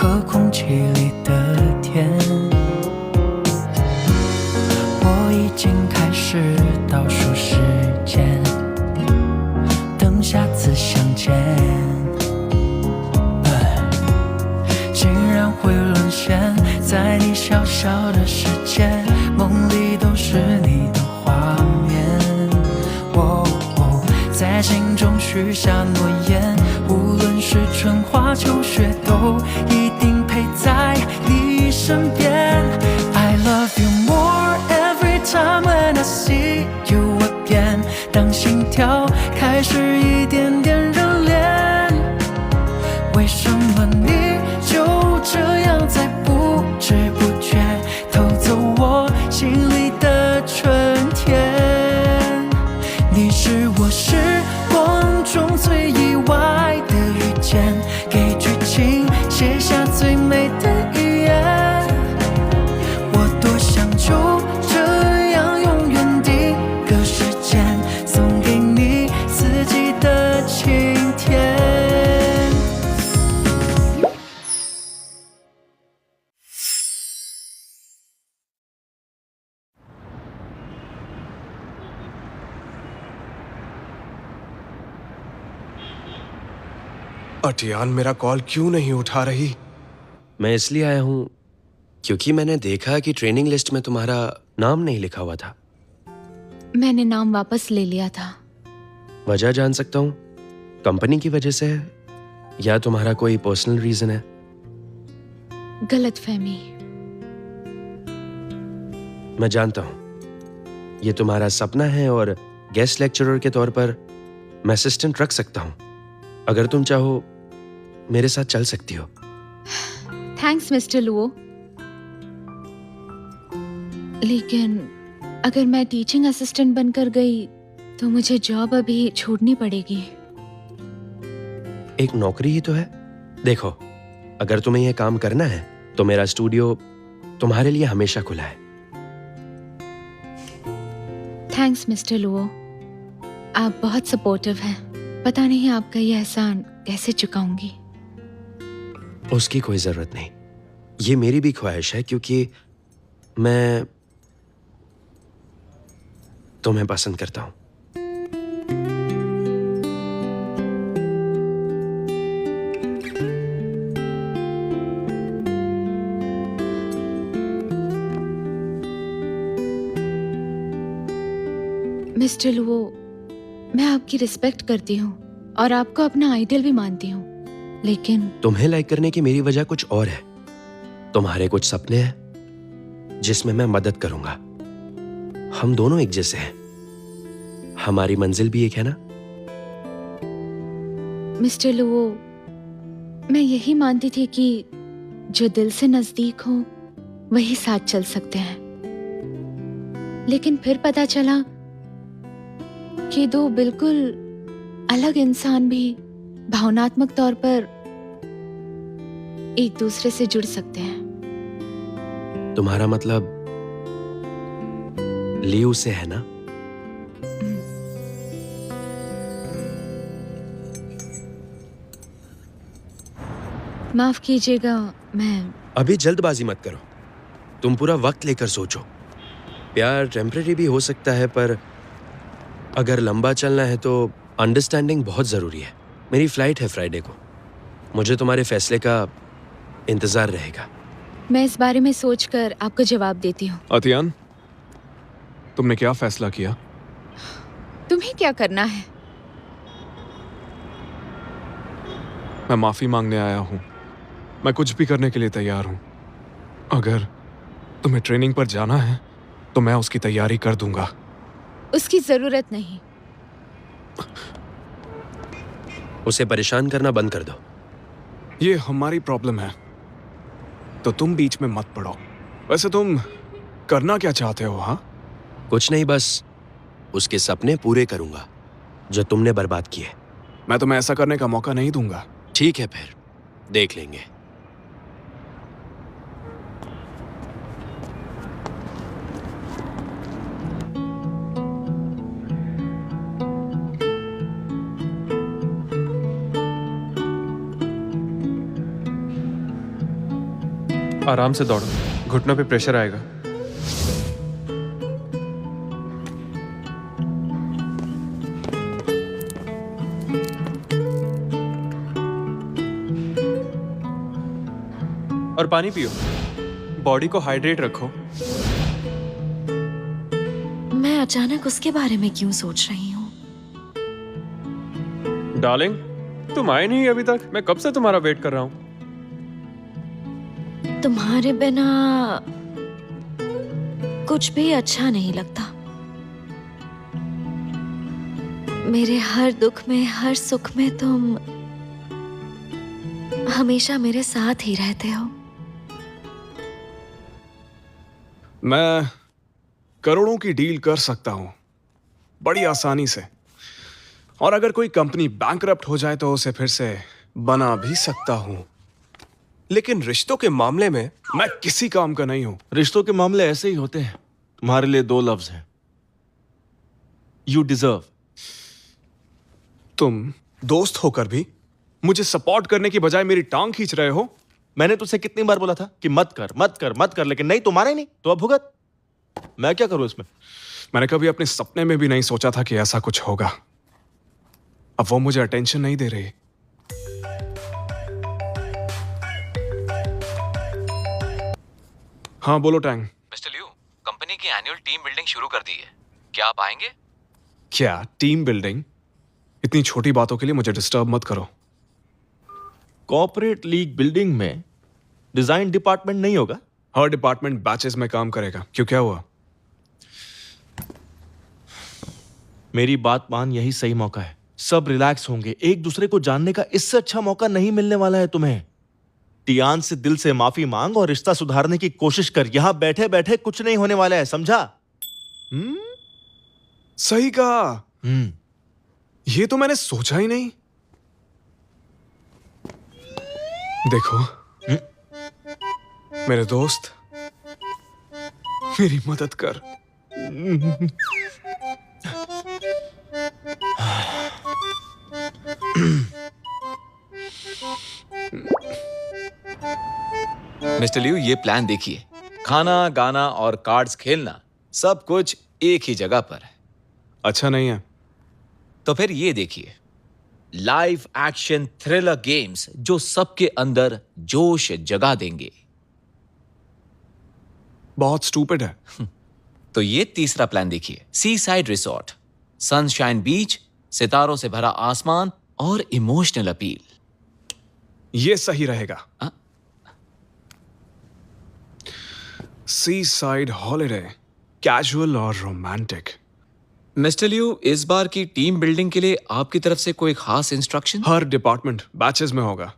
和空气里的甜。我已经开始倒数时间，等下次相见。竟然会沦陷在你小小的世界，梦里都是你的画面。在心中许下诺言，无论是春花秋雪，都一定陪在你身边。I love you more every time when I see you again。当心跳开始一点点热恋，为什么你就这样在不知不觉偷走我心里的春天？你是我时光中最意外的遇见，给剧情写下最美的语言。我多想就这样永远定格时间，送给你四季的晴天。अटियान मेरा call क्यों नहीं उठा रही? मैं इसलिए आया हूं क्योंकि मैंने देखा कि ट्रेनिंग लिस्ट में तुम्हारा नाम नहीं लिखा हुआ था। मैंने नाम वापस ले लिया था। वजह जान सकता हूं? कंपनी की वजह से है या तुम्हारा कोई पर्सनल रीजन है? गलतफहमी। मैं जानता हूं ये तुम्हारा सपना है और गेस्ट लेक्चरर के तौर पर मैं असिस्टेंट रख सकता हूं। अगर तुम चाहो मेरे साथ चल सकती हो। थैंक्स मिस्टर लुओ, लेकिन अगर मैं टीचिंग असिस्टेंट बनकर गई तो मुझे जॉब अभी छोड़नी पड़ेगी। एक नौकरी ही तो है। देखो, अगर तुम्हें यह काम करना है तो मेरा स्टूडियो तुम्हारे लिए हमेशा खुला है। थैंक्स मिस्टर लुओ, आप बहुत सपोर्टिव हैं। पता नहीं आपका ये एहसान कैसे चुकाऊंगी। उसकी कोई जरूरत नहीं, ये मेरी भी ख्वाहिश है क्योंकि मैं तुम्हें पसंद करता हूं। मिस्टर लुओ, मैं आपकी रिस्पेक्ट करती हूँ और आपको अपना आइडल भी मानती हूँ, लेकिन तुम्हें लाइक करने की मेरी वजह कुछ और है। तुम्हारे कुछ सपने हैं जिसमें मैं मदद करूंगा। हम दोनों एक जैसे हैं, हमारी मंजिल भी एक है ना। मिस्टर लुओ, मैं यही मानती थी कि जो दिल से नजदीक हो वही साथ चल सकते हैं, लेकिन फिर पता चला कि दो बिल्कुल अलग इंसान भी भावनात्मक तौर पर एक दूसरे से जुड़ सकते हैं। तुम्हारा मतलब लियू से है ना? माफ कीजिएगा, मैं अभी जल्दबाजी मत करो। तुम पूरा वक्त लेकर सोचो। प्यार टेम्परेरी भी हो सकता है, पर अगर लंबा चलना है तो अंडरस्टैंडिंग बहुत जरूरी है। मेरी फ्लाइट है फ्राइडे को, मुझे तुम्हारे फैसले का इंतजार रहेगा। मैं इस बारे में सोचकर आपको जवाब देती हूँ। अतियान, तुमने क्या फैसला किया? तुम्हें क्या करना है? मैं माफी मांगने आया हूँ। मैं कुछ भी करने के लिए तैयार हूँ। अगर तुम्हें ट्रेनिंग पर जाना है तो मैं उसकी तैयारी कर दूंगा। उसकी जरूरत नहीं। उसे परेशान करना बंद कर दो। ये हमारी प्रॉब्लम है, तो तुम बीच में मत पड़ो। वैसे तुम करना क्या चाहते हो? हाँ, कुछ नहीं, बस उसके सपने पूरे करूंगा जो तुमने बर्बाद किए। मैं तुम्हें ऐसा करने का मौका नहीं दूंगा। ठीक है, फिर देख लेंगे। आराम से दौड़ो, घुटनों पे प्रेशर आएगा। और पानी पियो, बॉडी को हाइड्रेट रखो। मैं अचानक उसके बारे में क्यों सोच रही हूँ? डार्लिंग, तुम आए नहीं अभी तक। मैं कब से तुम्हारा वेट कर रहा हूँ। तुम्हारे बिना कुछ भी अच्छा नहीं लगता। मेरे हर दुख में, हर सुख में तुम हमेशा मेरे साथ ही रहते हो। मैं करोड़ों की डील कर सकता हूं बड़ी आसानी से, और अगर कोई कंपनी बैंकरप्ट हो जाए तो उसे फिर से बना भी सकता हूं। लेकिन रिश्तों के मामले में मैं किसी काम का नहीं हूं। रिश्तों के मामले ऐसे ही होते हैं। तुम्हारे लिए 2 लफ्ज हैं, यू डिजर्व। तुम दोस्त होकर भी मुझे सपोर्ट करने की बजाय मेरी टांग खींच रहे हो। मैंने तुझसे कितनी बार बोला था कि मत कर मत कर मत कर, लेकिन नहीं, तुम्हारा ही नहीं, तो अब भुगत। मैं क्या करूं इसमें? मैंने कभी अपने सपने में भी नहीं सोचा था कि ऐसा कुछ होगा। अब वो मुझे अटेंशन नहीं दे रही। हाँ बोलो टैंग। मिस्टर लियू, कंपनी की एनुअल टीम बिल्डिंग शुरू कर दी है, क्या आप आएंगे? क्या टीम बिल्डिंग? इतनी छोटी बातों के लिए मुझे डिस्टर्ब मत करो। कॉर्पोरेट लीग बिल्डिंग में डिजाइन डिपार्टमेंट नहीं होगा? हर डिपार्टमेंट बैचेस में काम करेगा। क्यों, क्या हुआ? मेरी बात मान, यही सही मौका है। सब रिलैक्स होंगे, एक दूसरे को जानने का इससे अच्छा मौका नहीं मिलने वाला है तुम्हें। टियान से दिल से माफी मांग और रिश्ता सुधारने की कोशिश कर। यहां बैठे बैठे कुछ नहीं होने वाला है, समझा? सही कहा। ये तो मैंने सोचा ही नहीं। देखो मेरे दोस्त, मेरी मदद कर। मिस्टर लियू, ये प्लान देखिए, खाना, गाना और कार्ड्स खेलना सब कुछ एक ही जगह पर है। अच्छा नहीं है तो फिर ये देखिए, लाइव एक्शन थ्रिलर गेम्स जो सबके अंदर जोश जगा देंगे। बहुत स्टूपिड है। तो ये तीसरा प्लान देखिए, सी साइड रिसोर्ट, सनशाइन बीच, सितारों से भरा आसमान और इमोशनल अपील। ये सही रहेगा। सी साइड हॉलिडे, कैजुअल और रोमांटिक। मिस्टर लियू, इस बार की टीम बिल्डिंग के लिए आपकी तरफ से कोई खास इंस्ट्रक्शन? हर डिपार्टमेंट बैचेस में होगा,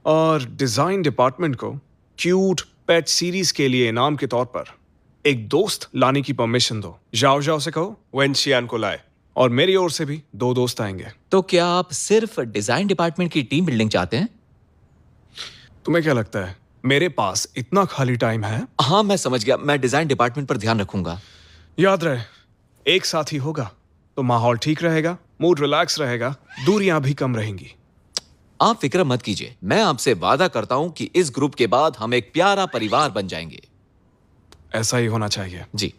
और डिजाइन डिपार्टमेंट को क्यूट पेट सीरीज के लिए इनाम के तौर पर एक दोस्त लाने की परमिशन दो। जाओ जाओ से कहो वेंशियान को लाए, और मेरी ओर से भी 2 दोस्त आएंगे। तो क्या आप सिर्फ डिजाइन डिपार्टमेंट की टीम बिल्डिंग चाहते हैं? तुम्हें क्या लगता है मेरे पास इतना खाली टाइम है? हाँ, मैं समझ गया, मैं डिजाइन डिपार्टमेंट पर ध्यान रखूंगा। याद रहे, एक साथ ही होगा तो माहौल ठीक रहेगा, मूड रिलैक्स रहेगा, दूरियां भी कम रहेंगी। आप फिक्र मत कीजिए, मैं आपसे वादा करता हूं कि इस ग्रुप के बाद हम एक प्यारा परिवार बन जाएंगे। ऐसा ही होना चाहिए। जी।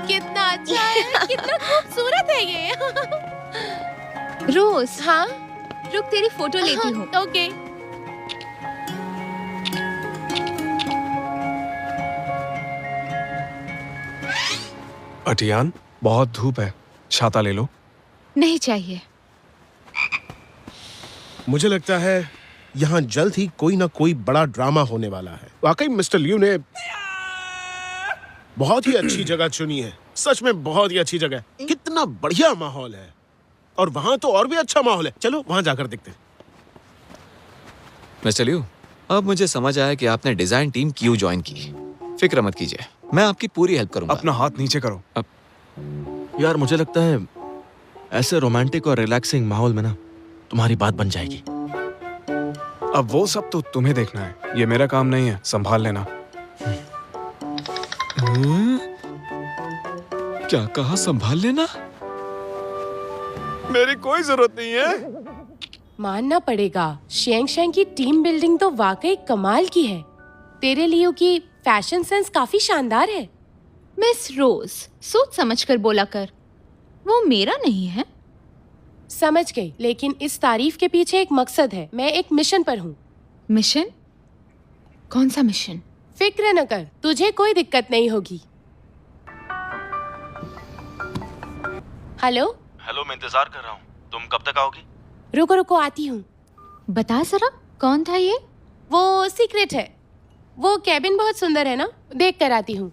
कितना अच्छा है, कितना खूबसूरत है ये। रोज, हाँ, रुक तेरी फोटो लेती हूँ। ओके। अटियान, बहुत धूप है, छाता ले लो। नहीं चाहिए। मुझे लगता है यहाँ जल्द ही कोई ना कोई बड़ा ड्रामा होने वाला है। वाकई मिस्टर लियू ने बहुत ही अच्छी जगह चुनी है। सच में बहुत ही अच्छी जगह है। कितना बढ़िया माहौल है, और वहां तो और भी अच्छा माहौल है। चलो वहां जाकर देखते हैं। मिस्टर लियू, अब मुझे समझ आया कि आपने डिजाइन टीम क्यों ज्वाइन की। फिक्र मत कीजिए, मैं आपकी पूरी हेल्प करूंगा। अपना हाथ नीचे करो। यार मुझे लगता है ऐसे रोमांटिक और रिलैक्सिंग माहौल में ना तुम्हारी बात बन जाएगी। अब वो सब तो तुम्हें देखना है, ये मेरा काम नहीं है, संभाल लेना। क्या कहा, संभाल लेना? मेरी कोई जरूरत नहीं है। मानना पड़ेगा, शेंग शेंग की टीम बिल्डिंग तो वाकई कमाल की है। तेरे लियो की फैशन सेंस काफी शानदार है। मिस रोज, सोच समझ कर बोला कर, वो मेरा नहीं है। समझ गई, लेकिन इस तारीफ के पीछे एक मकसद है। मैं एक मिशन पर हूँ। मिशन? कौन सा मिशन? फिक्र न कर, तुझे कोई दिक्कत नहीं होगी। हेलो हेलो, मैं इंतजार कर रहा हूँ। तुम कब तक आओगी? रुको रुको, आती हूँ। बता जरा, कौन था ये? वो सीक्रेट है। वो कैबिन बहुत सुंदर है ना, देख कर आती हूँ।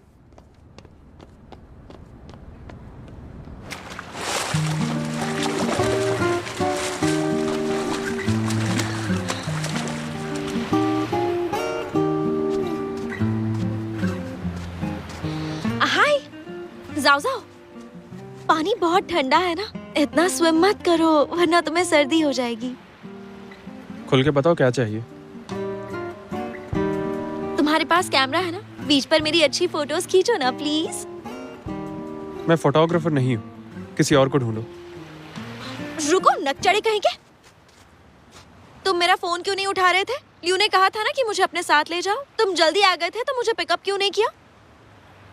हाय, जाओ जाओ। पानी बहुत ठंडा है ना, इतना स्विम मत करो वरना तुम्हें सर्दी हो जाएगी। खुल के बताओ क्या चाहिए। तुम्हारे पास कैमरा है ना, बीच पर मेरी अच्छी फोटोज खींचो ना प्लीज। मैं फोटोग्राफर नहीं हूँ, किसी और को ढूंढो। रुको, नकचढ़े कहीं के। तुम मेरा फोन क्यों नहीं उठा रहे थे? लियू ने कहा था ना कि मुझे अपने साथ ले जाओ। तुम जल्दी आ गए थे तो मुझे पिकअप क्यों नहीं किया?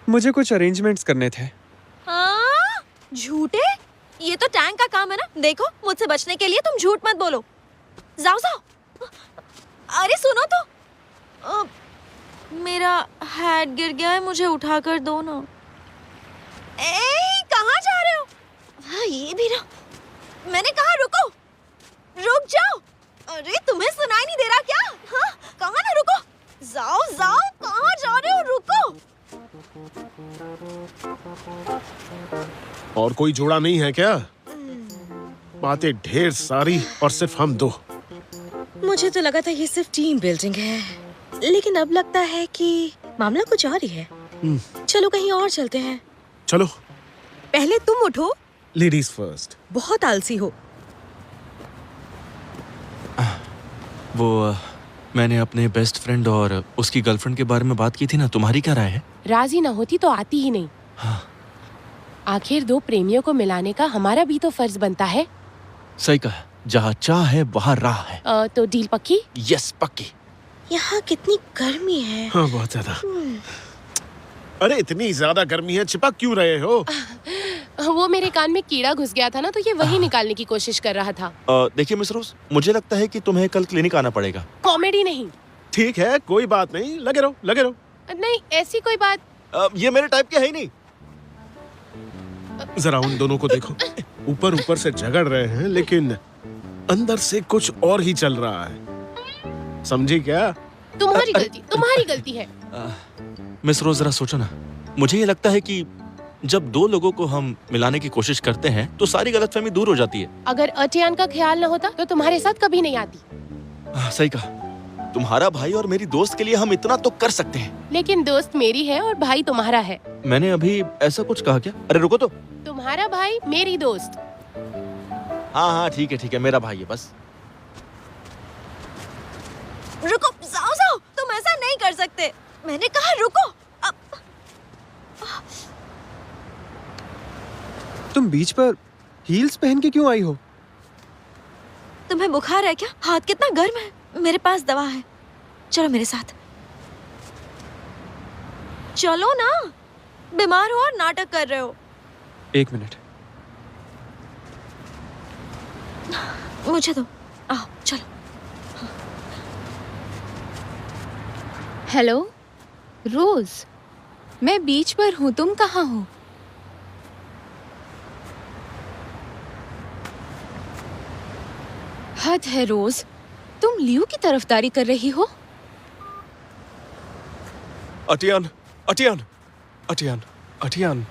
मुझे कुछ अरेंजमेंट्स करने थे। हाँ, झूठे? ये तो टैंक का काम है ना। देखो, मुझसे बचने के लिए तुम झूठ मत बोलो। जाओ जाओ। अरे सुनो तो, मेरा हैट गिर गया है, मुझे उठा कर दो ना। कहाँ जा रहे हो? हाँ, ये भी ना। मैंने कहा रुको, रुक जाओ। अरे तुम्हें सुनाई नहीं दे रहा क्या? हाँ, कहाँ ना रुको। जाओ जाओ, कहाँ जा रहे हो? रुको। और कोई जोड़ा नहीं है क्या? बातें ढेर सारी और सिर्फ हम दो। मुझे तो लगा था ये सिर्फ टीम बिल्डिंग है, लेकिन अब लगता है कि मामला कुछ और ही है। चलो कहीं और चलते हैं। चलो। पहले तुम उठो। Ladies first. बहुत आलसी हो। वो मैंने अपने बेस्ट फ्रेंड और उसकी गर्लफ्रेंड के बारे में बात की थी ना, तुम्हारी क्या राय है? राजी ना होती तो आती ही नहीं। हाँ। आखिर दो प्रेमियों को मिलाने का हमारा भी तो फर्ज बनता है। सही कहा, जहाँ चाह है वहाँ राह है। तो डील पक्की? यस, पक्की। यहाँ कितनी गर्मी है। हाँ, बहुत ज्यादा। अरे इतनी ज्यादा गर्मी है, चिपक क्यों रहे हो? वो मेरे कान में कीड़ा घुस गया था ना, तो ये वही निकालने की कोशिश कर रहा था। देखिए मिस रोज, मुझे लगता है कि तुम्हें कल क्लिनिक आना पड़ेगा। कॉमेडी नहीं। ठीक है, कोई बात नहीं, लगे रहो लगे रहो। नहीं, ऐसी कोई बात। ये मेरे टाइप के है ही नहीं। जरा उन दोनों को देखो, ऊपर ऊपर से झगड़ रहे हैं लेकिन अंदर से कुछ और ही चल रहा है। समझी क्या? तुम्हारी गलती है। मिस रोज, जरा सोचो ना। मुझे ये लगता है कि जब दो लोगों को हम मिलाने की कोशिश करते हैं तो सारी गलतफहमी दूर हो जाती है। अगर अटियान का ख्याल न होता तो तुम्हारे साथ कभी नहीं आती। सही कहा। तुम्हारा भाई और मेरी दोस्त के लिए हम इतना तो कर सकते हैं। लेकिन दोस्त मेरी है और भाई तुम्हारा है। मैंने अभी ऐसा कुछ कहा क्या? अरे रुको तो। तुम्हारा भाई मेरी दोस्त। हाँ हाँ, ठीक है, मेरा भाई है बस। रुको, जाओ जाओ, तुम ऐसा नहीं कर सकते। मैंने कहा रुको। तुम बीच पर हील्स पहन के क्यों आई हो? तुम्हें बुखार है क्या? हाथ कितना गर्म है। मेरे पास दवा है, चलो मेरे साथ। चलो ना, बीमार हो और नाटक कर रहे हो। 1 मिनट। मुझे दो, आओ चलो। हेलो रोज, मैं बीच पर हूँ, तुम कहाँ हो? हद है रोज, तुम लियू की तरफदारी कर रही हो। अटियान, अटियान, अटियान, अटियान।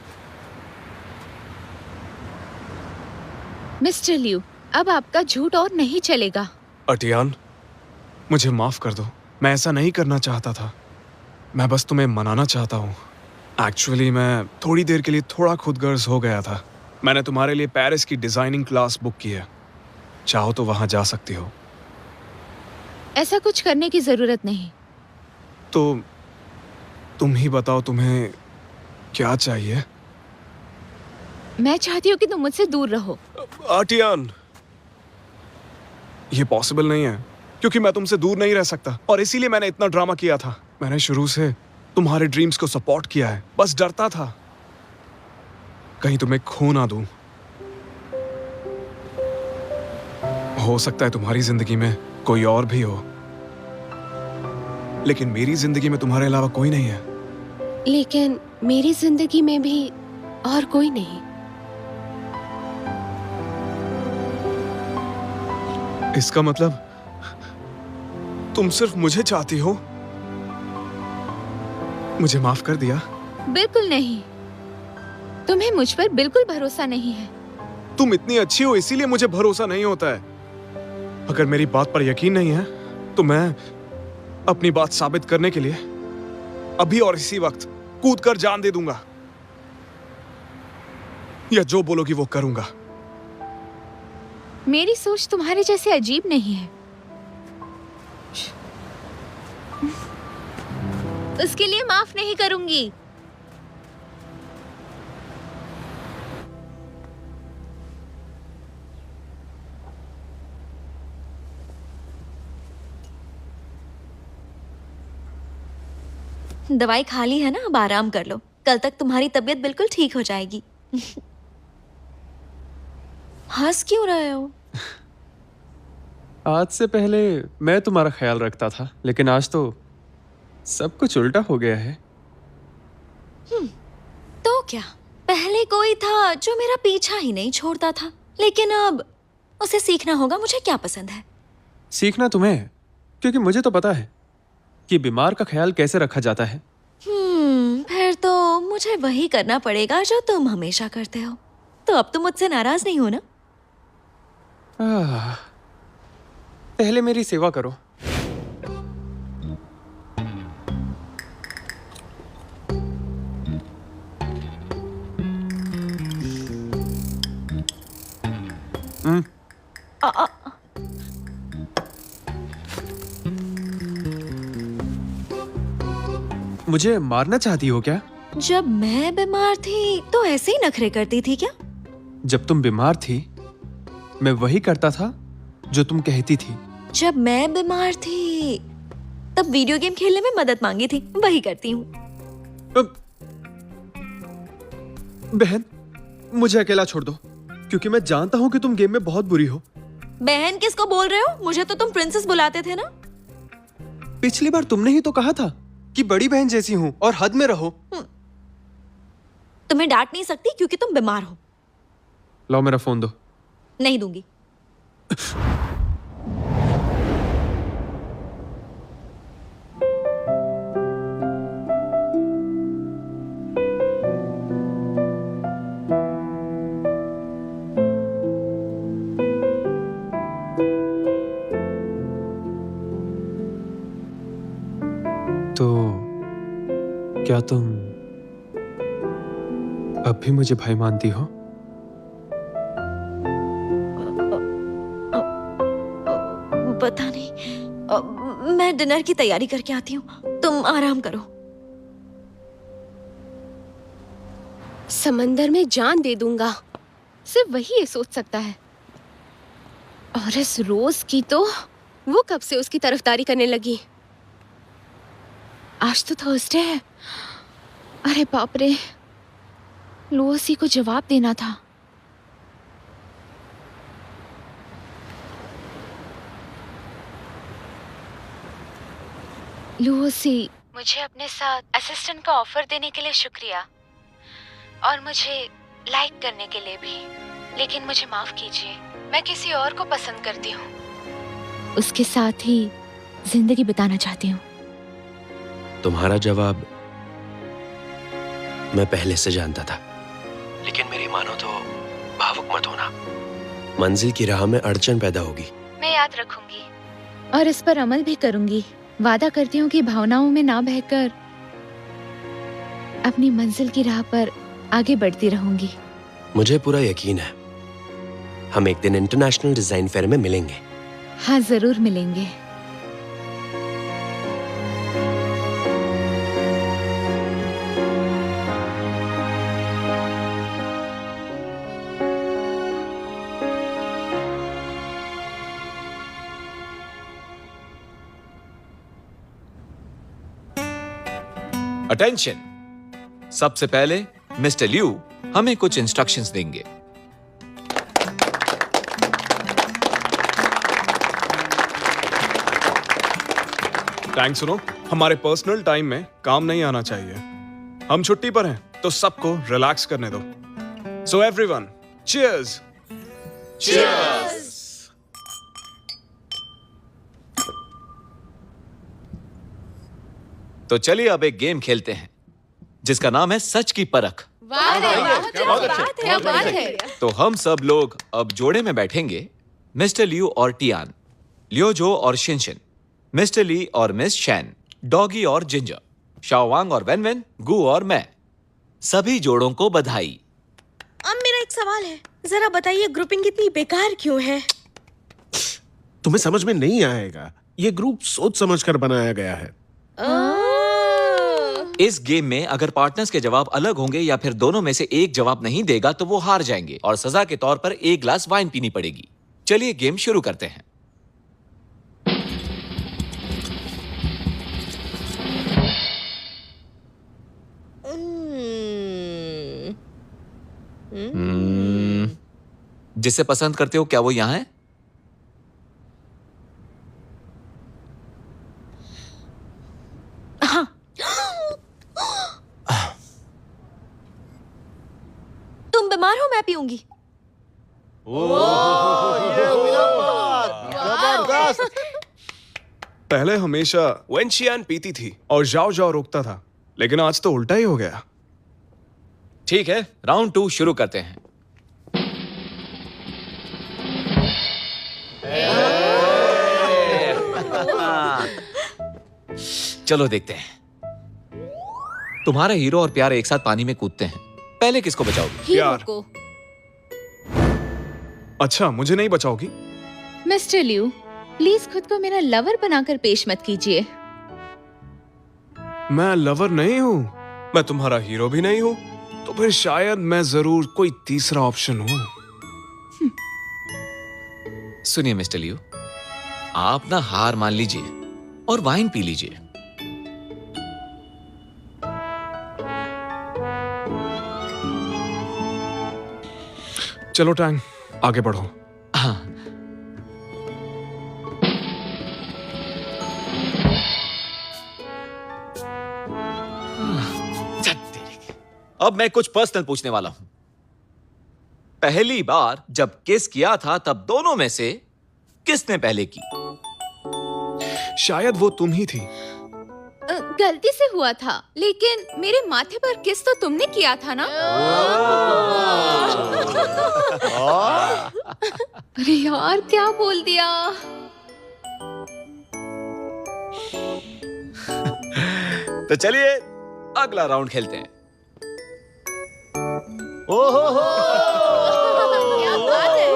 मिस्टर लियू, अब आपका झूठ और नहीं चलेगा। अटियान, मुझे माफ कर दो। मैं ऐसा नहीं करना चाहता था। मैं बस तुम्हें मनाना चाहता हूँ। एक्चुअली मैं थोड़ी देर के लिए थोड़ा खुदगर्ज हो गया था। मैंने तुम्हारे लिए पेरिस की डिजाइनिंग क्लास बुक की है, चाहो तो वहां जा सकती हो। ऐसा कुछ करने की जरूरत नहीं। तो तुम ही बताओ, तुम्हें क्या चाहिए? मैं चाहती हूँ कि तुम मुझसे दूर रहो। टियान, ये पॉसिबल नहीं है क्योंकि मैं तुमसे दूर नहीं रह सकता और इसीलिए मैंने इतना ड्रामा किया था। मैंने शुरू से तुम्हारे ड्रीम्स को सपोर्ट किया है, बस डरता था कहीं तुम्हें खो ना दूं। हो सकता है तुम्हारी जिंदगी में कोई और भी हो, लेकिन मेरी जिंदगी में तुम्हारे अलावा कोई नहीं है। लेकिन मेरी जिंदगी में भी और कोई नहीं। इसका मतलब तुम सिर्फ मुझे चाहती हो? मुझे माफ कर दिया? बिल्कुल नहीं, तुम्हें मुझ पर बिल्कुल भरोसा नहीं है। तुम इतनी अच्छी हो इसीलिए मुझे भरोसा नहीं होता है। अगर मेरी बात पर यकीन नहीं है तो मैं अपनी बात साबित करने के लिए अभी और इसी वक्त कूद कर जान दे दूंगा, या जो बोलोगी वो करूंगा। मेरी सोच तुम्हारे जैसे अजीब नहीं है। उसके लिए माफ नहीं करूंगी। दवाई खा ली है ना, अब आराम कर लो। कल तक तुम्हारी तबीयत बिल्कुल ठीक हो जाएगी। हंस क्यों रहे हो? आज से पहले मैं तुम्हारा ख्याल रखता था, लेकिन आज तो सब कुछ उल्टा हो गया है। तो क्या, पहले कोई था जो मेरा पीछा ही नहीं छोड़ता था, लेकिन अब उसे सीखना होगा मुझे क्या पसंद है। सीखना तुम्हें है, क्योंकि मुझे तो पता है कि बीमार का ख्याल कैसे रखा जाता है। फिर तो मुझे वही करना पड़ेगा जो तुम हमेशा करते हो। तो अब तुम मुझसे नाराज नहीं हो ना? पहले मेरी सेवा करो। मुझे मारना चाहती हो क्या? जब मैं बीमार थी तो ऐसे ही नखरे करती थी क्या? जब तुम बीमार थी मैं वही करता था जो तुम कहती थी। जब मैं बीमार थी तब वीडियो गेम खेलने में मदद मांगी थी, वही करती हूँ। बहन, मुझे अकेला छोड़ दो, क्योंकि मैं जानता हूँ कि तुम गेम में बहुत बुरी हो। बहन किसको बोल रहे हो? मुझे तो तुम प्रिंसेस बुलाते थे ना। पिछली बार तुमने ही तो कहा था कि बड़ी बहन जैसी हूँ और हद में रहो। तुम्हें डांट नहीं सकती क्योंकि तुम बीमार हो। लाओ मेरा फोन दो। नहीं दूंगी। तो क्या तुम अब भी मुझे भाई मानती हो? पता नहीं, मैं डिनर की तैयारी करके आती हूँ, तुम आराम करो। समंदर में जान दे दूंगा। सिर्फ वही ये सोच सकता है। और इस रोज की तो वो कब से उसकी तरफदारी करने लगी। आज तो थर्सडे है। अरे बाप रे, लूसी को जवाब देना था। लूसी, मुझे अपने साथ असिस्टेंट का ऑफर देने के लिए शुक्रिया, और मुझे लाइक करने के लिए भी, लेकिन मुझे माफ कीजिए, मैं किसी और को पसंद करती हूँ। उसके साथ ही जिंदगी बिताना चाहती हूँ। तुम्हारा जवाब मैं पहले से जानता था, लेकिन मेरी मानो तो भावुक मत होना। मंजिल की राह में अड़चन पैदा होगी। मैं याद रखूंगी और इस पर अमल भी करूंगी। वादा करती हूँ कि भावनाओं में ना बहकर अपनी मंजिल की राह पर आगे बढ़ती रहूंगी। मुझे पूरा यकीन है हम एक दिन इंटरनेशनल डिजाइन फेयर में मिलेंगे। हाँ, जरूर मिलेंगे। अटेंशन, सबसे पहले मिस्टर लियू हमें कुछ इंस्ट्रक्शंस देंगे। टैंक सुनो, हमारे पर्सनल टाइम में काम नहीं आना चाहिए। हम छुट्टी पर हैं तो सबको रिलैक्स करने दो। So everyone, cheers. तो चलिए अब एक गेम खेलते हैं जिसका नाम है सच की परख। क्या बात है। तो हम सब लोग अब जोड़े में बैठेंगे, मिस्टर लियू और टियान, लियोजो और शिनशिन, मिस्टर ली और मिस शैन, डॉगी और जिंजर, शाओवांग और वेनवेन, गू और मैं। सभी जोड़ों को बधाई। अब मेरा एक सवाल है, जरा बताइए ग्रुपिंग इतनी बेकार क्यों है? तुम्हें समझ में नहीं आएगा, ये ग्रुप सोच समझ कर बनाया गया है। इस गेम में अगर पार्टनर्स के जवाब अलग होंगे या फिर दोनों में से एक जवाब नहीं देगा तो वो हार जाएंगे और सजा के तौर पर एक ग्लास वाइन पीनी पड़ेगी। चलिए गेम शुरू करते हैं। जिसे पसंद करते हो क्या वो यहां है? तुम बीमार हो, मैं पीऊंगी। पहले हमेशा वेनशियान पीती थी और जाओ जाओ रोकता था, लेकिन आज तो उल्टा ही हो गया। ठीक है, राउंड 2 शुरू करते हैं। चलो देखते हैं। तुम्हारा हीरो और प्यार एक साथ पानी में कूदते हैं, पहले किसको बचाओगे? हीरो प्यार। को। अच्छा, मुझे नहीं बचाओगी? मिस्टर लियू, प्लीज खुद को मेरा लवर बनाकर पेश मत कीजिए। मैं लवर नहीं हूँ, मैं तुम्हारा हीरो भी नहीं हूँ, तो फिर शायद मैं जरूर कोई तीसरा ऑप्शन हूँ। सुनिए मिस्टर लियू, आप ना हार मान लीजिए और वाइन पी लीजिए। चलो टैंग, आगे बढ़ो। हाँ। अब मैं कुछ पर्सनल पूछने वाला हूं। पहली बार जब किस किया था तब दोनों में से किसने पहले की? शायद वो तुम ही थी। गलती से हुआ था, लेकिन मेरे माथे पर किस तो तुमने किया था ना? अरे यार, क्या बोल दिया। तो चलिए अगला राउंड खेलते हैं। क्या बात है।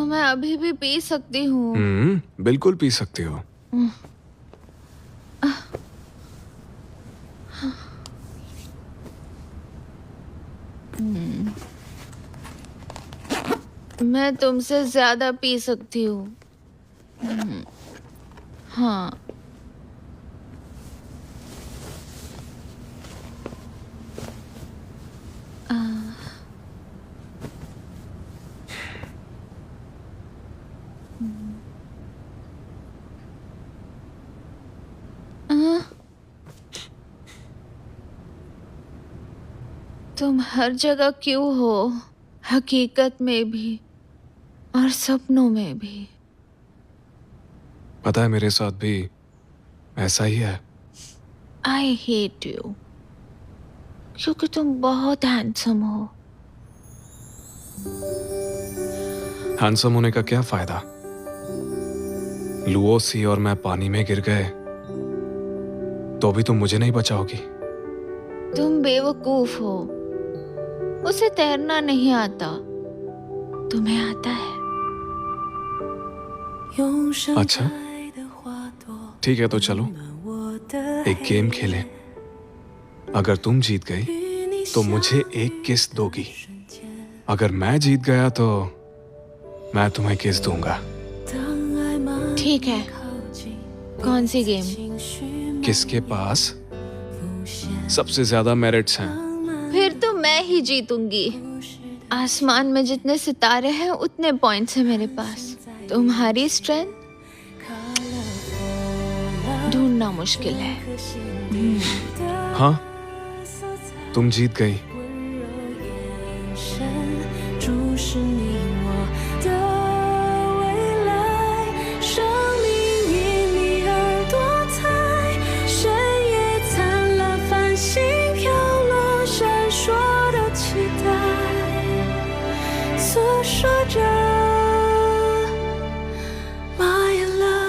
मैं अभी भी पी सकती हूँ। बिल्कुल पी सकती हो। मैं तुमसे ज्यादा पी सकती हूँ। हाँ। तुम हर जगह क्यों हो, हकीकत में भी और सपनों में भी? पता है मेरे साथ भी ऐसा ही है। आई हेट यू, क्योंकि तुम बहुत हैंडसम हो। हैंडसम होने का क्या फायदा? लुओसी और मैं पानी में गिर गए तो भी तुम मुझे नहीं बचाओगी। तुम बेवकूफ हो, उसे तैरना नहीं आता, तुम्हें आता है। अच्छा ठीक है, तो चलो एक गेम खेलें। अगर तुम जीत गई तो मुझे एक किस दोगी, अगर मैं जीत गया तो मैं तुम्हें किस दूंगा। ठीक है, कौन सी गेम? किसके पास सबसे ज्यादा मेरिट्स हैं? फिर तो मैं ही जीतूंगी। आसमान में जितने सितारे हैं उतने पॉइंट्स हैं मेरे पास। तुम्हारी स्ट्रेंथ ढूंढना मुश्किल है। हाँ, तुम जीत गई। 注视你我的未来，生命因你而多彩，深夜灿烂繁星飘落，闪烁的期待，诉说着 My love。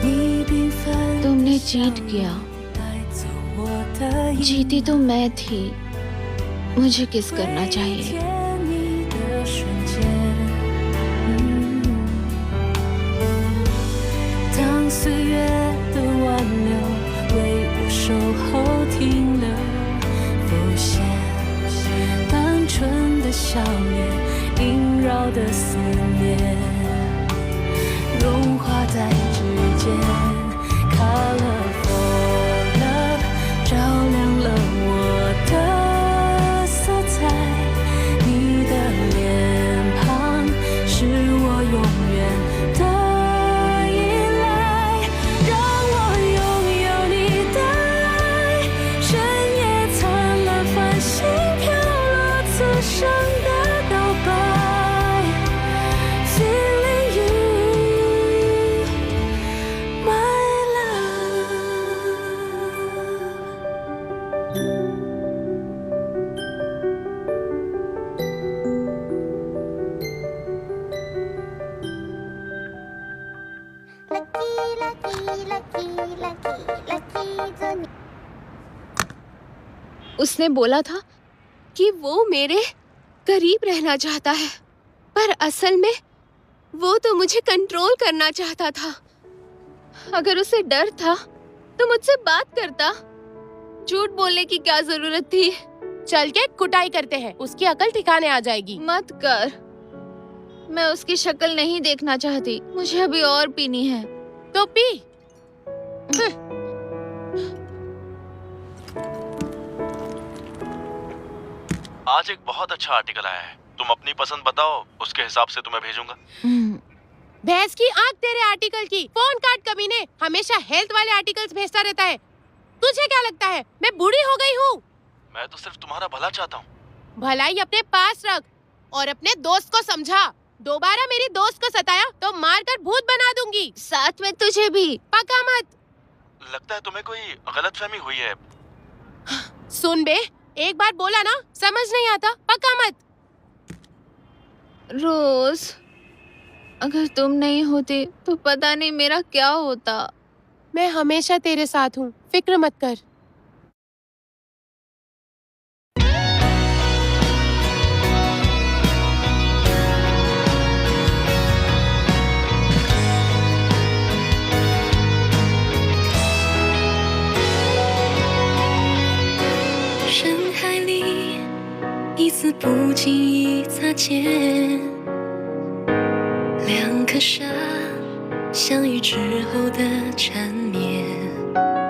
你缤纷 तुमने चीट किया। 带走我的 जीती तो मैं थी। मुझे किस करना चाहिए? 甜蜜的瞬间，当岁月的挽留为我守候停留，浮现单纯的笑脸，萦绕的思念，融化在指尖。Colorful love 照亮了我的色彩，你的脸庞是我永远的依赖，让我拥有你的爱，深夜灿烂繁星飘落，此生的告白 Feeling you my उसने बोला था कि वो मेरे करीब रहना चाहता है, पर असल में वो तो मुझे कंट्रोल करना चाहता था। अगर उसे डर था तो मुझसे बात करता। झूठ बोलने की क्या जरूरत थी? चल के कुटाई करते हैं, उसकी अकल ठिकाने आ जाएगी। मत कर। मैं उसकी शक्ल नहीं देखना चाहती। मुझे अभी और पीनी है। तो पी। आज एक बहुत अच्छा आर्टिकल आया है, तुम अपनी पसंद बताओ, उसके हिसाब से तुम्हें भेजूंगा। भैंस की आंख तेरे आर्टिकल की। फोन काट कमीने, हमेशा हेल्थ वाले आर्टिकल्स भेजता रहता है। तुझे क्या लगता है मैं बूढ़ी हो गई हूँ? मैं तो सिर्फ तुम्हारा भला चाहता हूँ। भलाई अपने पास रख और अपने दोस्त को समझा। दोबारा मेरी दोस्त को सताया तो मारकर भूत बना दूंगी। साथ में तुझे भी। पका मत। लगता है तुम्हें कोई गलतफहमी हुई है। सुन बे, एक बार बोला ना, समझ नहीं आता, पका मत। रोज, अगर तुम नहीं होते तो पता नहीं मेरा क्या होता। मैं हमेशा तेरे साथ हूँ, फिक्र मत कर।深海里一次不经意擦肩，两颗沙相遇之后的缠绵，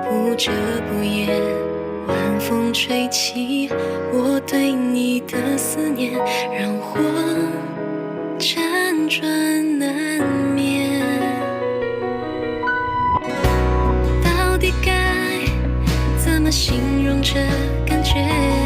不遮不掩，晚风吹起我对你的思念，让我辗转难眠。到底该怎么形容这感觉？